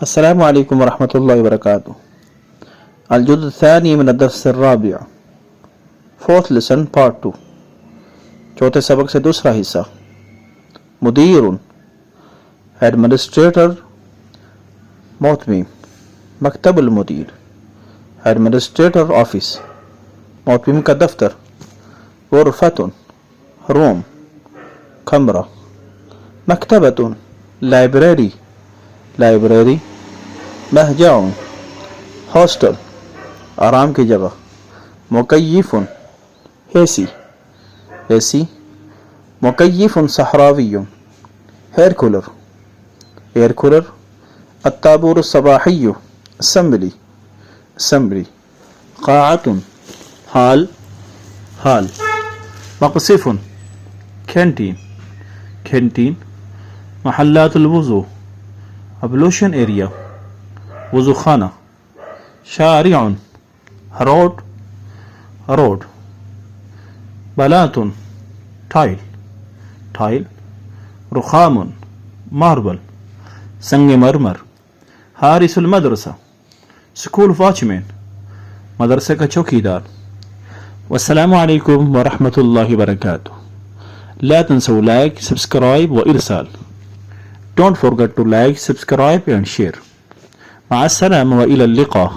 السلام عليكم ورحمة الله وبركاته. الجزء الثاني من الدرس الرابع، fourth lesson part 2، چوتھے سبق سے دوسرا حصہ۔ مدیر، ایڈمنسٹریٹر، محتمیم، مکتب المدیر، ایڈمنسٹریٹر آفس، محتمیم کا دفتر۔ غرفۃ، روم، کمرہ۔ مکتبۃ، لائبریری، لائبریری۔ مہجع، ہاسٹل، آرام کی جگہ۔ مکیف، اے سی، اے سی۔ مکیف صحراوی، ایئر کولر، ایئر کولر۔ الطابور الصباحی، اسمبلی، اسمبلی۔ قاعۃ، ہال، ہال۔ مقصف، کینٹین، کینٹین۔ محلات الوضو، ابلوشن ایریا، وضو خانہ۔ شارع، روڈ، روڈ۔ بلاط، ٹائل، ٹائل۔ رخام، ماربل، سنگ مرمر۔ حارس المدرسہ، اسکول واچ مین، مدرسے کا چوکیدار۔ والسلام علیکم ورحمۃ اللہ وبرکاتہ۔ لا تنسوا لايك سبسكرايب وإرسال. Don't forget to like, subscribe and share. مع السلامة وإلى اللقاء.